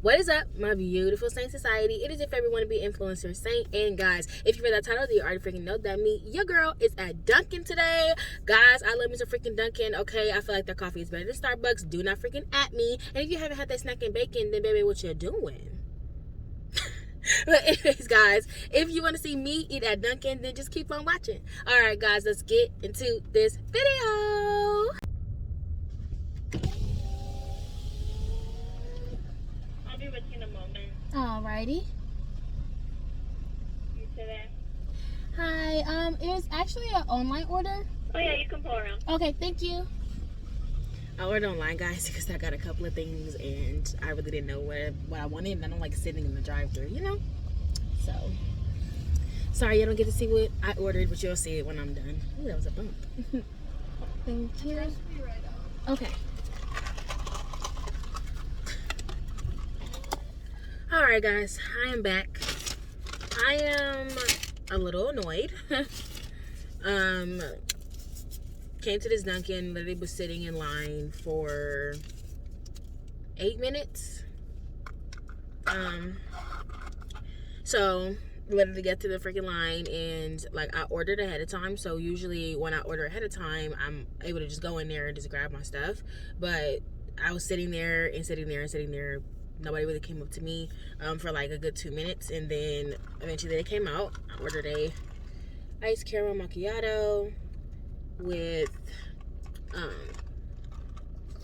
What is up, my beautiful Saint Society? It is your favorite wannabe influencer, Saint. And guys, if you read that title, you already freaking know that your girl is at Dunkin today. Guys, I love me some freaking Dunkin. Okay, I feel like their coffee is better than Starbucks. Do not freaking at me. And if you haven't had that snack and bacon, then baby, what you doing? But anyways, guys, if you want to see me eat at Dunkin, then just keep on watching. All right, guys, let's get into this video. I'll be with you in a moment. Alrighty. You today? Hi, it was actually an online order. Oh yeah, you can pull around. Okay, thank you. I ordered online, guys, because I got a couple of things and I really didn't know what I wanted, and I don't like sitting in the drive-thru, you know? So, sorry you don't get to see what I ordered, but you'll see it when I'm done. Ooh, that was a bump. Thank you. Be right out. Okay. Alright, guys, I am back. I am a little annoyed. Came to this Dunkin', literally was sitting in line for 8 minutes. So literally get to the freaking line, and like I ordered ahead of time, so usually when I order ahead of time I'm able to just go in there and just grab my stuff, but I was sitting there and sitting there and sitting there. Nobody really came up to me for like a good 2 minutes, and then eventually they came out. I ordered a iced caramel macchiato with I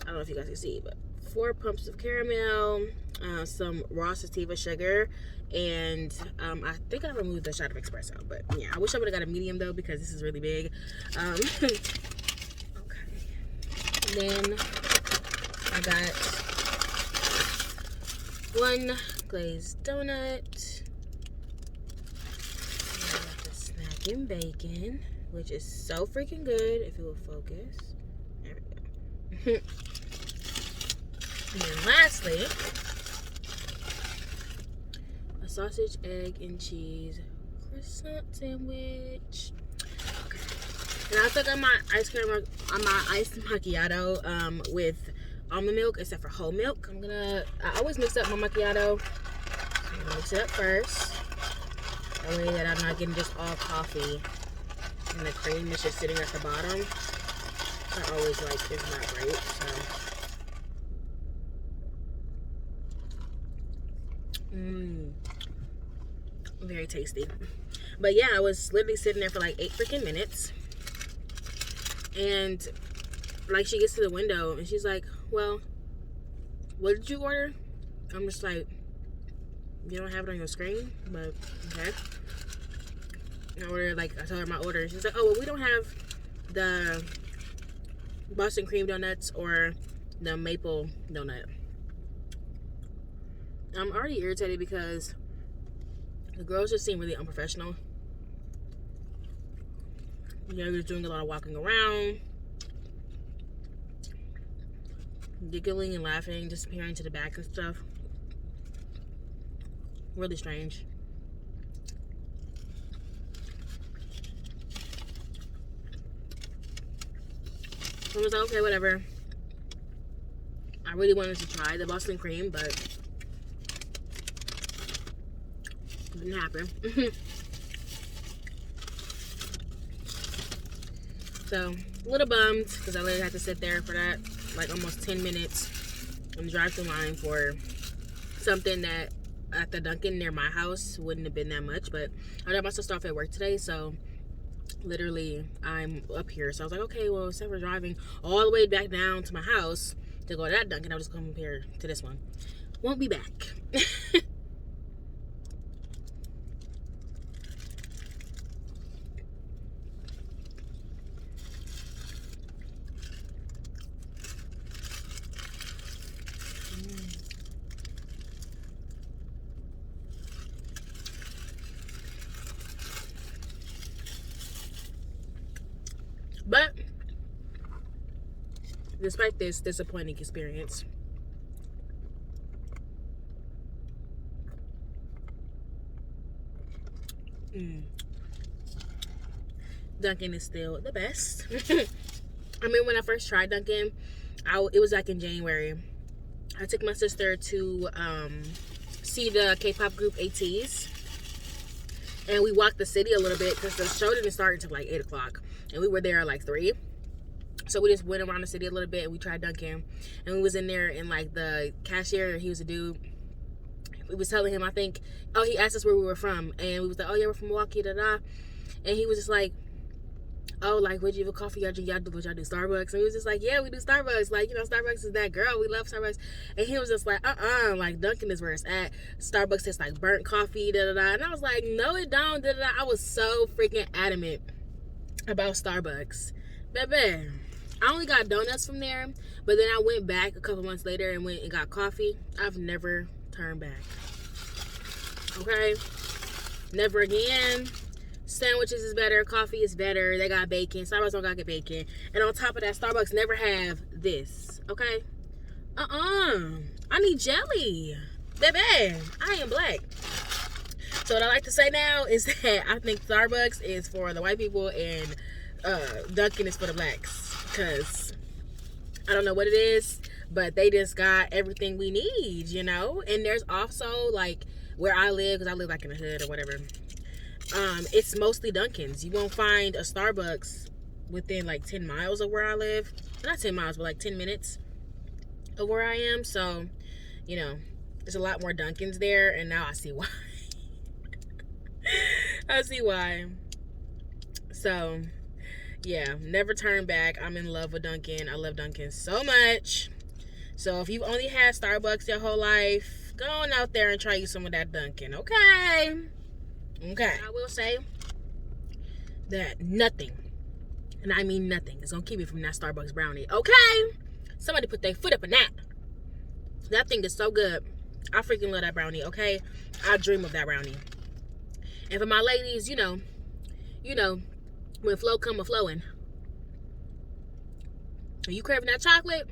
don't know if you guys can see, but 4 pumps of caramel, some raw sativa sugar, and I think I removed the shot of espresso, but yeah, I wish I would have got a medium though, because this is really big. Okay, then I got 1 glazed donut. I got the snack and bacon, which is so freaking good. If it will focus. There we go. And then lastly, a sausage, egg, and cheese croissant sandwich. Okay. And I took on my iced macchiato with almond milk instead for whole milk. I always mix up my macchiato. I'm gonna mix it up first. That way that I'm not getting just all coffee and the cream is just sitting at the bottom. I always like is not great. So very tasty. But yeah, I was literally sitting there for like 8 freaking minutes, and like she gets to the window and she's like, well, what did you order? I'm just like, you don't have it on your screen, but okay. I told her my order. She's like, oh, well, we don't have the Boston cream donuts or the maple donut. I'm already irritated because the girls just seem really unprofessional. They're just doing a lot of walking around, giggling and laughing, disappearing to the back and stuff. Really strange. I was like, okay, whatever. I really wanted to try the Boston cream, but it didn't happen. So, a little bummed because I literally had to sit there for that, like almost 10 minutes in the drive-thru line for something that at the Dunkin' near my house wouldn't have been that much. But I got my sister off at work today, so literally I'm up here. So I was like, okay, well, instead of driving all the way back down to my house to go to that Dunkin', I'll just come here to this one. Won't be back. But despite this disappointing experience, Dunkin' is still the best. I mean, when I first tried Dunkin', it was like in January, I took my sister to see the K-pop group ATEEZ. And we walked the city a little bit because the show didn't start until like 8 o'clock. And we were there at like 3. So we just went around the city a little bit and we tried Dunkin. And we was in there and like the cashier, he was a dude. We was telling him, I think, he asked us where we were from. And we was like, oh yeah, we're from Milwaukee, da-da. And he was just like, oh, like, would you have a coffee? Y'all do Starbucks? And he was just like, yeah, we do Starbucks. Like, you know, Starbucks is that girl. We love Starbucks. And he was just like, like, Dunkin' is where it's at. Starbucks tastes like burnt coffee, da-da-da. And I was like, no, it don't, da-da-da. I was so freaking adamant about Starbucks. Baby, I only got donuts from there, but then I went back a couple months later and went and got coffee. I've never turned back. Okay? Never again. Sandwiches is better, coffee is better, they got bacon. Starbucks don't got bacon. And on top of that, Starbucks never have this, okay? I need jelly. Baby, I am black. So what I like to say now is that I think Starbucks is for the white people and Dunkin' is for the blacks. Because I don't know what it is, but they just got everything we need, you know? And there's also, like, where I live, because I live, like, in the hood or whatever, it's mostly Dunkin's. You won't find a Starbucks within like 10 miles of where I live. Not 10 miles, but like 10 minutes of where I am. So, you know, there's a lot more Dunkin's there, and now I see why. I see why. So, yeah, never turn back. I'm in love with Dunkin'. I love Dunkin' so much. So if you've only had Starbucks your whole life, go on out there and try you some of that Dunkin', okay? Okay. I will say that nothing, and I mean nothing, is gonna keep me from that Starbucks brownie, okay? Somebody put their foot up in that. That thing is so good. I freaking love that brownie, okay? I dream of that brownie. And for my ladies, you know, when flow come a flowing, when you craving that chocolate,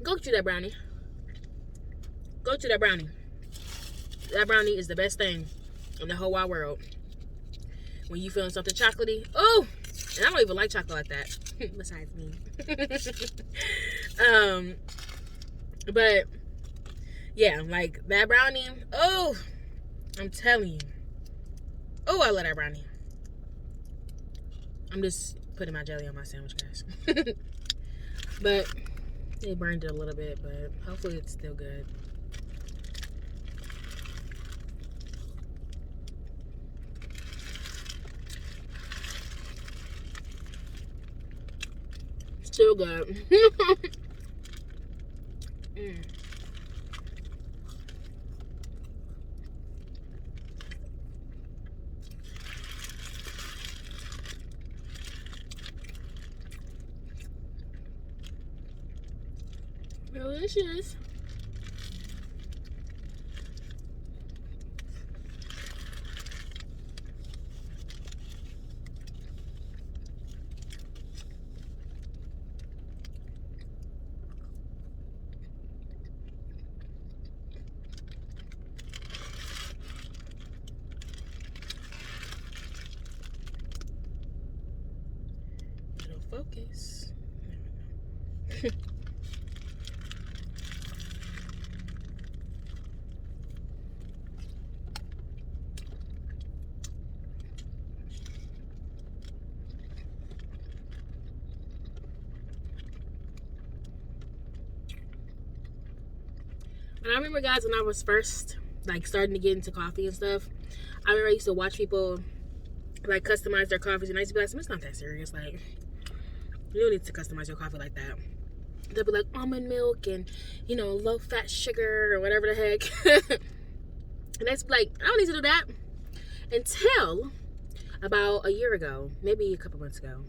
go to that brownie. Go to that brownie. That brownie is the best thing in the whole wide world. When you feeling something chocolatey, oh, and I don't even like chocolate like that. Besides me. But yeah, like that brownie. Oh, I'm telling you. Oh, I love that brownie. I'm just putting my jelly on my sandwich, guys. But it burned it a little bit, but hopefully it's still good. Still good. Delicious. It'll focus. And I remember, guys, when I was first like starting to get into coffee and stuff, I remember I used to watch people like customize their coffees, and I used to be like, it's not that serious. Like, you don't need to customize your coffee like that. They'll be like almond milk and, you know, low fat sugar or whatever the heck. And that's like, I don't need to do that. Until about a year ago, maybe a couple months ago,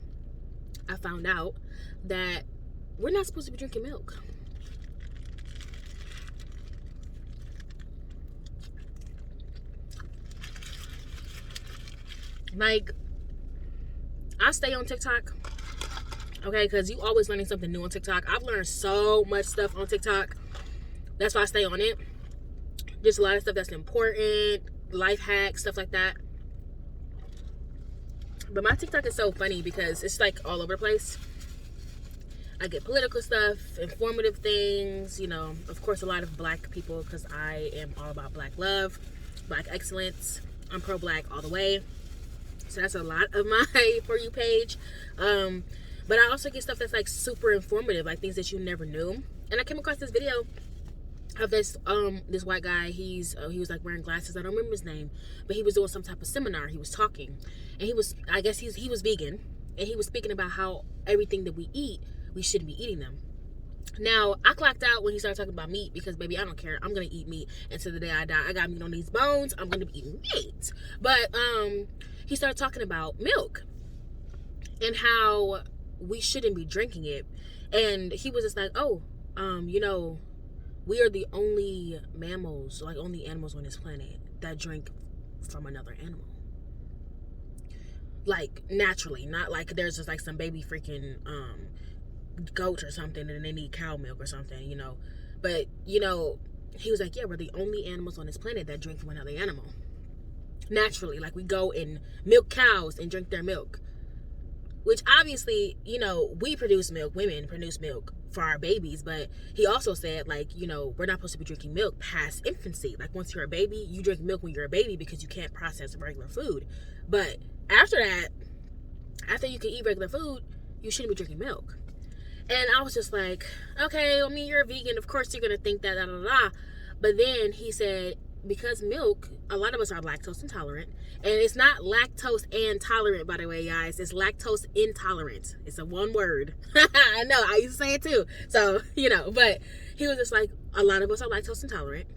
I found out that we're not supposed to be drinking milk. Like, I stay on TikTok, okay, because you always learning something new on TikTok. I've learned so much stuff on TikTok. That's why I stay on it. Just a lot of stuff that's important, life hacks, stuff like that. But my TikTok is so funny because it's like all over the place. I get political stuff, informative things, you know, of course, a lot of black people because I am all about black love, black excellence. I'm pro-black all the way. So that's a lot of my For You page. But I also get stuff that's like super informative, like things that you never knew. And I came across this video of this white guy. He was like wearing glasses. I don't remember his name, but he was doing some type of seminar. He was talking, and I guess he was vegan, and he was speaking about how everything that we eat, we shouldn't be eating them. Now, I clocked out when he started talking about meat because, baby, I don't care. I'm going to eat meat until the day I die. I got meat on these bones. I'm going to be eating meat. But he started talking about milk and how we shouldn't be drinking it. And he was just like, oh, you know, we are the only mammals, like only animals on this planet that drink from another animal. Like, naturally. Not like there's just like some baby freaking goat or something and they need cow milk or something, you know. But, you know, he was like, yeah, we're the only animals on this planet that drink from another animal naturally. Like, we go and milk cows and drink their milk, which obviously, you know, we produce milk, women produce milk for our babies. But he also said, like, you know, we're not supposed to be drinking milk past infancy. Like, once you're a baby, you drink milk when you're a baby because you can't process regular food. But after that, after you can eat regular food, you shouldn't be drinking milk. And I was just like, okay, I mean, you're a vegan. Of course you're going to think that, da, da, da. But then he said, because milk, a lot of us are lactose intolerant. And it's not lactose intolerant, by the way, guys. It's lactose intolerant. It's a one word. I know, I used to say it too. So, you know, but he was just like, a lot of us are lactose intolerant.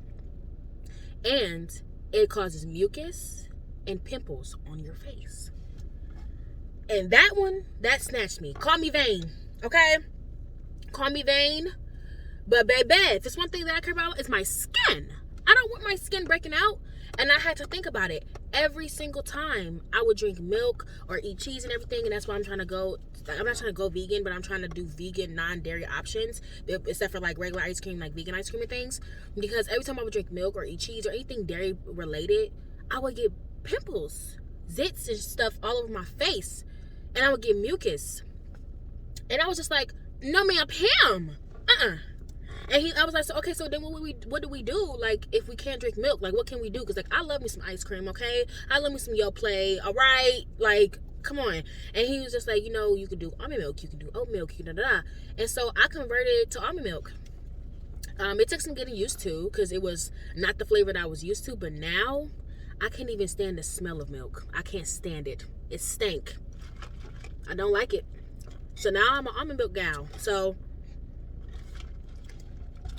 And it causes mucus and pimples on your face. And that one, that snatched me. Call me vain, okay? Call me vain, but baby, if it's one thing that I care about, it's my skin. I don't want my skin breaking out. And I had to think about it every single time I would drink milk or eat cheese and everything. And that's why I'm not trying to go vegan, but I'm trying to do vegan non-dairy options, except for like regular ice cream, like vegan ice cream and things. Because every time I would drink milk or eat cheese or anything dairy related, I would get pimples, zits and stuff all over my face, and I would get mucus. And I was just like, no ma'am, Pam, and I was like, so okay, so then what do we do? Like, if we can't drink milk, like, what can we do? Because, like, I love me some ice cream, okay? I love me some Yoplait, all right? Like, come on. And he was just like, you know, you can do almond milk, you can do oat milk, you can da. And so I converted to almond milk. It took some getting used to because it was not the flavor that I was used to, but now I can't even stand the smell of milk. I can't stand it. It stank. I don't like it. So now I'm an almond milk gal. So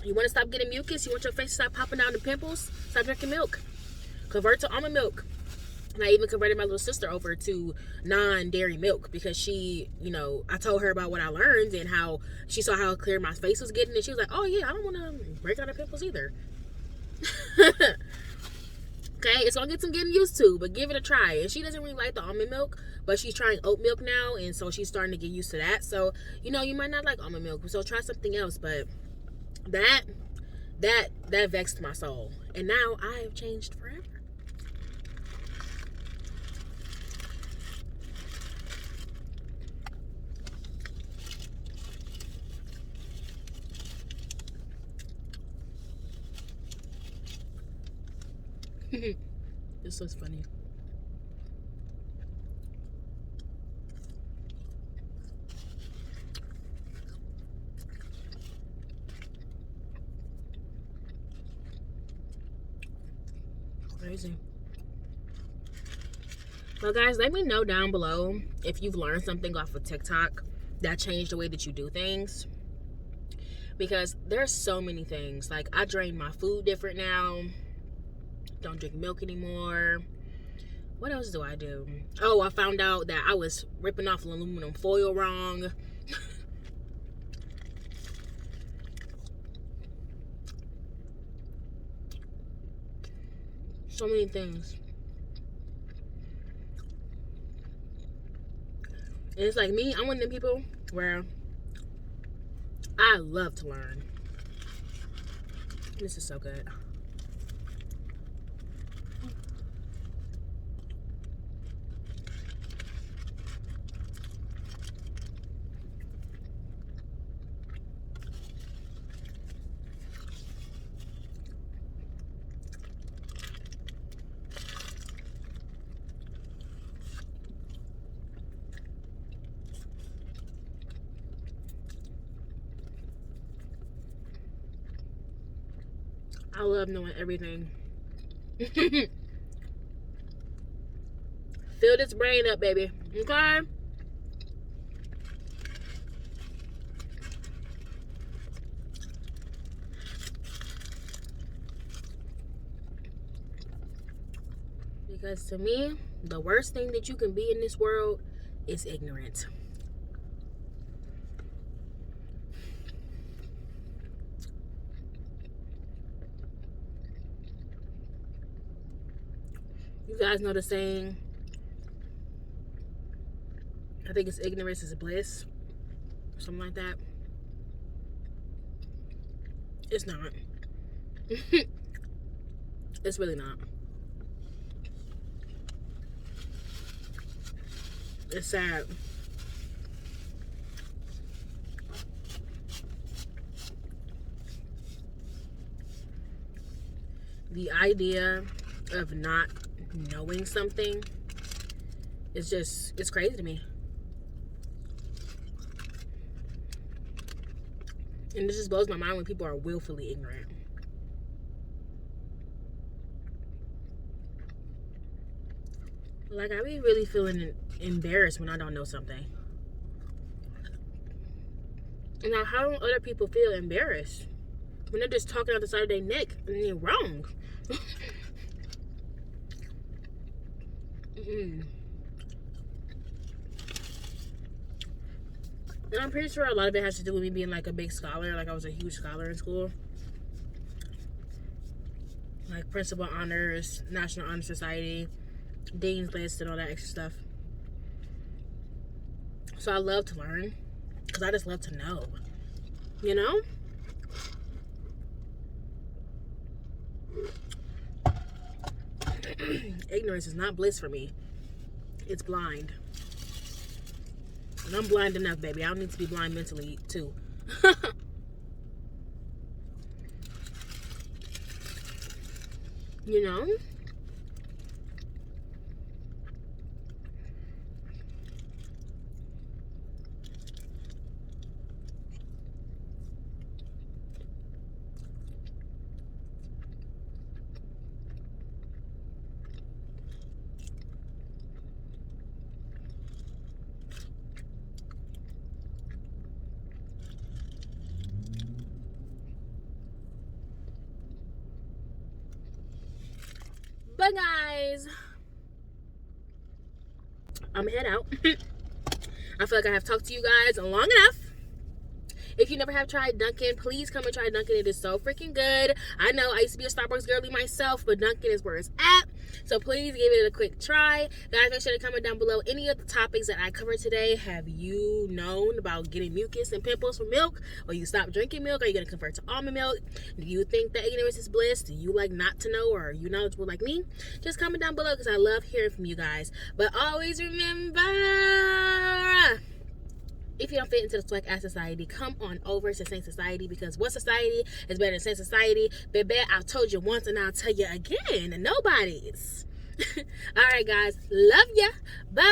you want to stop getting mucus? You want your face to stop popping out the pimples? Stop drinking milk. Convert to almond milk. And I even converted my little sister over to non-dairy milk because she, you know, I told her about what I learned and how she saw how clear my face was getting. And she was like, oh, yeah, I don't want to break out the pimples either. Okay, it's going to get some getting used to, but give it a try. And she doesn't really like the almond milk, but she's trying oat milk now, and so she's starting to get used to that. So, you know, you might not like almond milk, so try something else. But that vexed my soul. And now I have changed forever. This was funny. Crazy. Well, guys, let me know down below if you've learned something off of TikTok that changed the way that you do things. Because there's so many things. Like, I drain my food different now. Don't drink milk anymore. What else do I do? Oh, I found out that I was ripping off aluminum foil wrong. So many things. And it's like me, I'm one of them people where I love to learn. This is so good. I love knowing everything. Fill this brain up, baby. Okay? Because to me, the worst thing that you can be in this world is ignorant. You guys know the saying, I think it's ignorance is bliss, or something like that. It's not. It's really not. It's sad. The idea of not knowing something is just, it's crazy to me. And this just blows my mind when people are willfully ignorant. Like, I be really feeling embarrassed when I don't know something. Now, how do other people feel embarrassed when they're just talking out the side of their neck and they're wrong? And I'm pretty sure a lot of it has to do with me being like a big scholar. Like, I was a huge scholar in school. Like principal honors, National Honor Society, Dean's List, and all that extra stuff. So I love to learn because I just love to know, you know? Ignorance is not bliss for me. It's blind. And I'm blind enough, baby. I don't need to be blind mentally, too. You know? But guys, I'm head out. I feel like I have talked to you guys long enough. If you never have tried Dunkin, please come and try Dunkin. It is so freaking good. I know I used to be a Starbucks girly myself, but Dunkin is where it's at. So please give it a quick try. Guys, make sure to comment down below any of the topics that I covered today. Have you known about getting mucus and pimples from milk? Or you stop drinking milk? Are you going to convert to almond milk? Do you think that ignorance is bliss? Do you like not to know, or are you knowledgeable like me? Just comment down below because I love hearing from you guys. But always remember, if you don't fit into the swag ass society, come on over to Saint Society, because what society is better than Saint Society? Baby, I've told you once and I'll tell you again. Nobody's. All right, guys. Love ya. Bye.